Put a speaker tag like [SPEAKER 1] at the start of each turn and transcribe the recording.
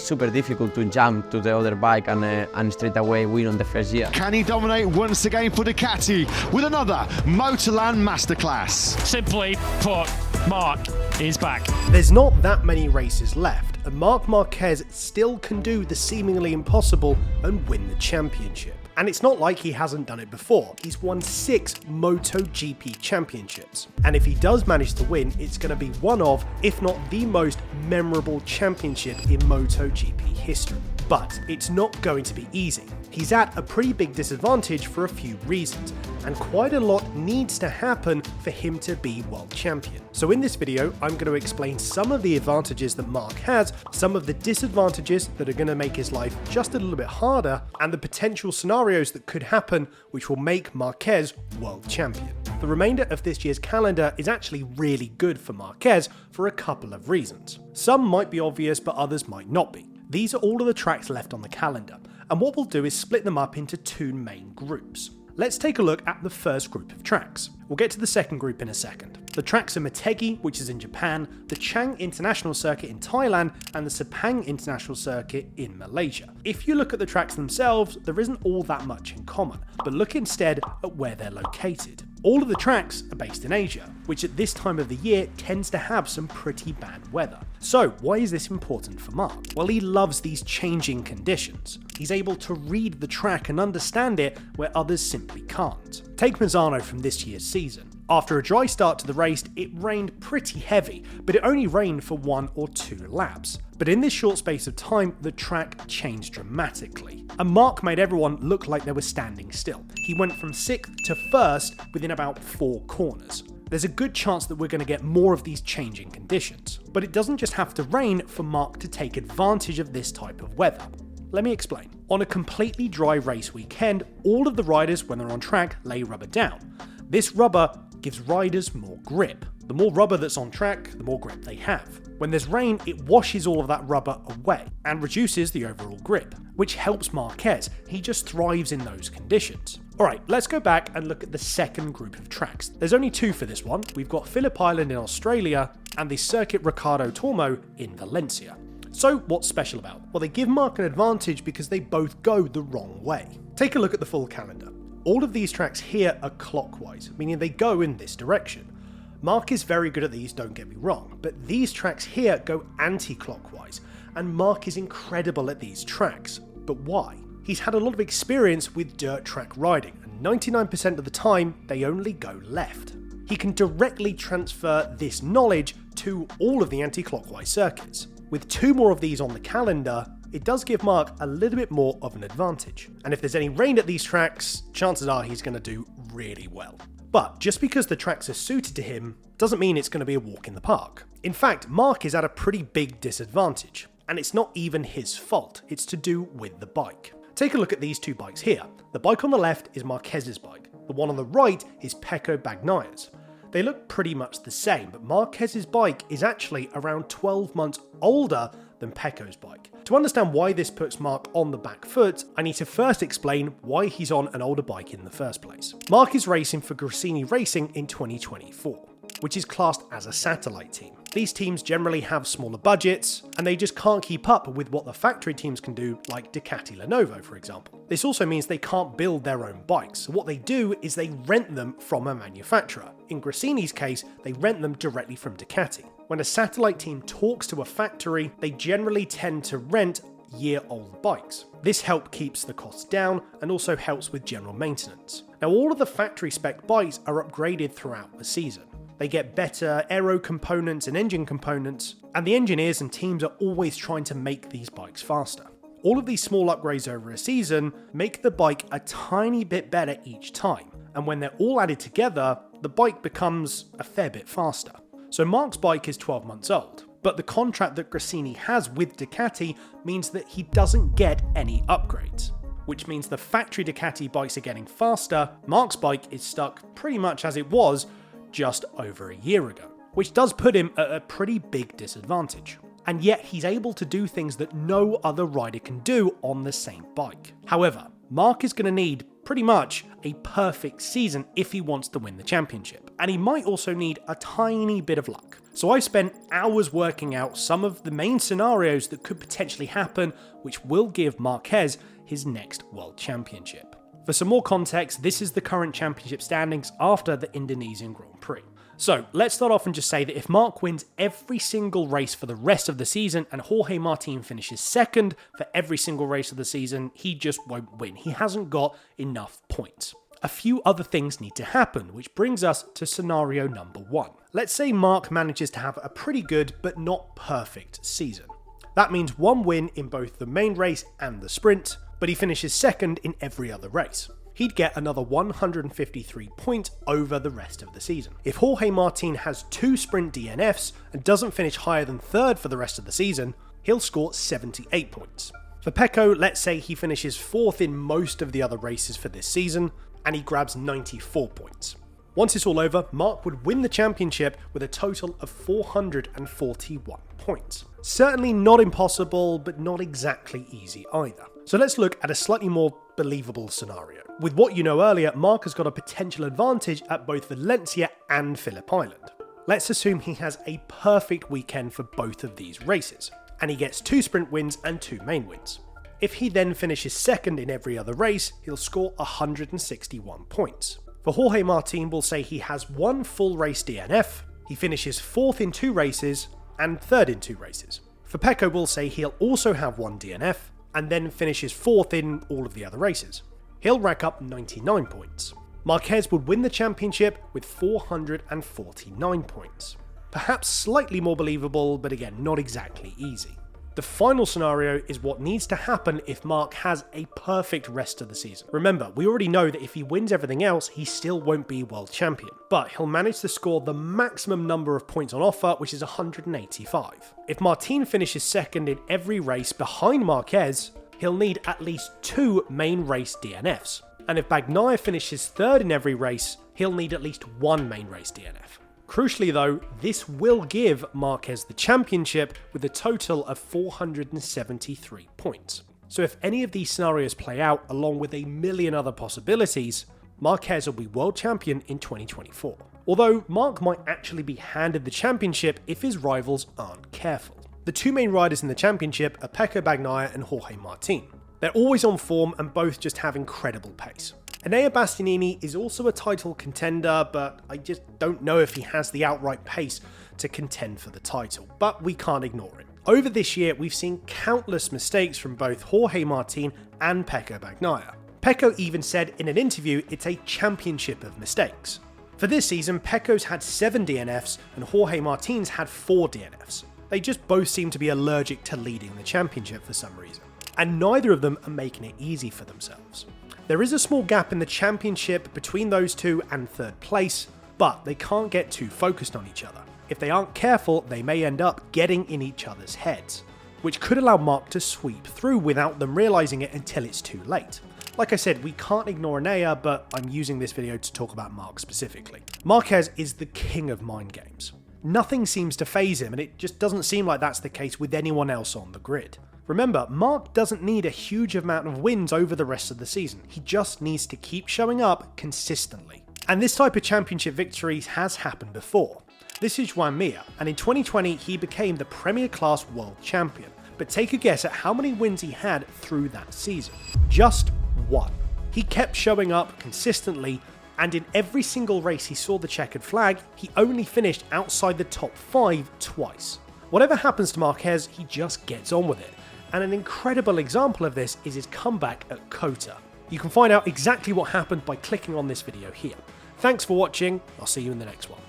[SPEAKER 1] super difficult to jump to the other bike and straight away win on the first year.
[SPEAKER 2] Can he dominate once again for Ducati with another Motorland Masterclass?
[SPEAKER 3] Simply put, Marc is back.
[SPEAKER 4] There's not that many races left, and Marc Marquez still can do the seemingly impossible and win the championship. And it's not like he hasn't done it before. He's won 6 MotoGP championships. And if he does manage to win, it's going to be one of, if not the most memorable championship in MotoGP history. But it's not going to be easy. He's at a pretty big disadvantage for a few reasons, and quite a lot needs to happen for him to be world champion. So in this video, I'm going to explain some of the advantages that Marc has, some of the disadvantages that are going to make his life just a little bit harder, and the potential scenarios that could happen which will make Marquez world champion. The remainder of this year's calendar is actually really good for Marquez for a couple of reasons. Some might be obvious, but others might not be. These are all of the tracks left on the calendar, and what we'll do is split them up into 2 main groups. Let's take a look at the first group of tracks. We'll get to the second group in a second. The tracks are Motegi, which is in Japan, the Chang International Circuit in Thailand, and the Sepang International Circuit in Malaysia. If you look at the tracks themselves, there isn't all that much in common, but look instead at where they're located. All of the tracks are based in Asia, which at this time of the year tends to have some pretty bad weather. So why is this important for Marc? Well, he loves these changing conditions. He's able to read the track and understand it where others simply can't. Take Misano from this year's season. After a dry start to the race, it rained pretty heavy, but it only rained for 1 or 2 laps. But in this short space of time, the track changed dramatically. And Marc made everyone look like they were standing still. He went from 6th to 1st within about 4 corners. There's a good chance that we're going to get more of these changing conditions. But it doesn't just have to rain for Marc to take advantage of this type of weather. Let me explain. On a completely dry race weekend, all of the riders, when they're on track, lay rubber down. This rubber gives riders more grip. The more rubber that's on track, the more grip they have. When there's rain, it washes all of that rubber away and reduces the overall grip, which helps Marquez. He just thrives in those conditions. Alright, let's go back and look at the second group of tracks. There's only 2 for this one. We've got Phillip Island in Australia and the Circuit Ricardo Tormo in Valencia. So what's special about it? Well, they give Marc an advantage because they both go the wrong way. Take a look at the full calendar. All of these tracks here are clockwise, meaning they go in this direction. Marc is very good at these, don't get me wrong, but these tracks here go anti-clockwise, and Marc is incredible at these tracks. But why? He's had a lot of experience with dirt track riding, and 99% of the time, they only go left. He can directly transfer this knowledge to all of the anti-clockwise circuits. With 2 more of these on the calendar, it does give Marc a little bit more of an advantage. And if there's any rain at these tracks, chances are he's going to do really well. But just because the tracks are suited to him doesn't mean it's going to be a walk in the park. In fact, Marc is at a pretty big disadvantage, and it's not even his fault, it's to do with the bike. Take a look at these 2 bikes here. The bike on the left is Marquez's bike, the one on the right is Pecco Bagnaya's. They look pretty much the same, but Marquez's bike is actually around 12 months older than Pecco's bike. To understand why this puts Marc on the back foot, I need to first explain why he's on an older bike in the first place. Marc is racing for Gresini Racing in 2024, which is classed as a satellite team. These teams generally have smaller budgets, and they just can't keep up with what the factory teams can do, like Ducati Lenovo, for example. This also means they can't build their own bikes, so what they do is they rent them from a manufacturer. In Gresini's case, they rent them directly from Ducati. When a satellite team talks to a factory, they generally tend to rent year-old bikes. This help keeps the costs down and also helps with general maintenance. Now, all of the factory spec bikes are upgraded throughout the season. They get better aero components and engine components, and the engineers and teams are always trying to make these bikes faster. All of these small upgrades over a season make the bike a tiny bit better each time, and when they're all added together, the bike becomes a fair bit faster. So Marc's bike is 12 months old, but the contract that Gresini has with Ducati means that he doesn't get any upgrades, which means the factory Ducati bikes are getting faster. Marc's bike is stuck pretty much as it was just over a year ago, which does put him at a pretty big disadvantage. And yet he's able to do things that no other rider can do on the same bike. However, Marc is going to need pretty much a perfect season if he wants to win the championship. and he might also need a tiny bit of luck. So I've spent hours working out some of the main scenarios that could potentially happen, which will give Marquez his next World Championship. For some more context, this is the current championship standings after the Indonesian Grand Prix. So let's start off and just say that if Marc wins every single race for the rest of the season and Jorge Martin finishes second for every single race of the season, he just won't win. He hasn't got enough points. A few other things need to happen, which brings us to scenario number 1. Let's say Marc manages to have a pretty good but not perfect season. That means one win in both the main race and the sprint, but he finishes second in every other race. He'd get another 153 points over the rest of the season. If Jorge Martin has 2 sprint DNFs and doesn't finish higher than third for the rest of the season, he'll score 78 points. For Pecco, let's say he finishes 4th in most of the other races for this season, and he grabs 94 points. Once it's all over, Marc would win the championship with a total of 441 points. Certainly not impossible, but not exactly easy either. So let's look at a slightly more believable scenario. With what you know earlier, Marc has got a potential advantage at both Valencia and Phillip Island. Let's assume he has a perfect weekend for both of these races, and he gets 2 sprint wins and 2 main wins. If he then finishes second in every other race, he'll score 161 points. For Jorge Martin, we'll say he has 1 full race DNF, he finishes 4th in 2 races, and 3rd in 2 races. For Pecco, we'll say he'll also have 1 DNF, and then finishes 4th in all of the other races. He'll rack up 99 points. Marquez would win the championship with 449 points. Perhaps slightly more believable, but again, not exactly easy. The final scenario is what needs to happen if Marc has a perfect rest of the season. Remember, we already know that if he wins everything else, he still won't be world champion, but he'll manage to score the maximum number of points on offer, which is 185. If Martin finishes second in every race behind Marquez, he'll need at least 2 main race DNFs. And if Bagnaia finishes 3rd in every race, he'll need at least 1 main race DNF. Crucially though, this will give Marquez the championship with a total of 473 points. So if any of these scenarios play out along with a million other possibilities, Marquez will be world champion in 2024. Although Marc might actually be handed the championship if his rivals aren't careful. The 2 main riders in the championship are Pecco Bagnaia and Jorge Martin. They're always on form and both just have incredible pace. Enea Bastianini is also a title contender, but I just don't know if he has the outright pace to contend for the title, but we can't ignore it. Over this year, we've seen countless mistakes from both Jorge Martin and Pecco Bagnaia. Pecco even said in an interview it's a championship of mistakes. For this season, Pecco's had 7 DNFs and Jorge Martin's had 4 DNFs. They just both seem to be allergic to leading the championship for some reason, and neither of them are making it easy for themselves. There is a small gap in the championship between those two and 3rd place, but they can't get too focused on each other. If they aren't careful, they may end up getting in each other's heads, which could allow Marc to sweep through without them realising it until it's too late. Like I said, we can't ignore Enea, but I'm using this video to talk about Marc specifically. Marquez is the king of mind games. Nothing seems to faze him, and it just doesn't seem like that's the case with anyone else on the grid. Remember, Marc doesn't need a huge amount of wins over the rest of the season. He just needs to keep showing up consistently. And this type of championship victory has happened before. This is Joan Mir, and in 2020 he became the Premier Class World Champion. But take a guess at how many wins he had through that season. Just 1. He kept showing up consistently, and in every single race he saw the checkered flag, he only finished outside the top 5 twice. Whatever happens to Marquez, he just gets on with it. And an incredible example of this is his comeback at Kota. You can find out exactly what happened by clicking on this video here. Thanks for watching, I'll see you in the next one.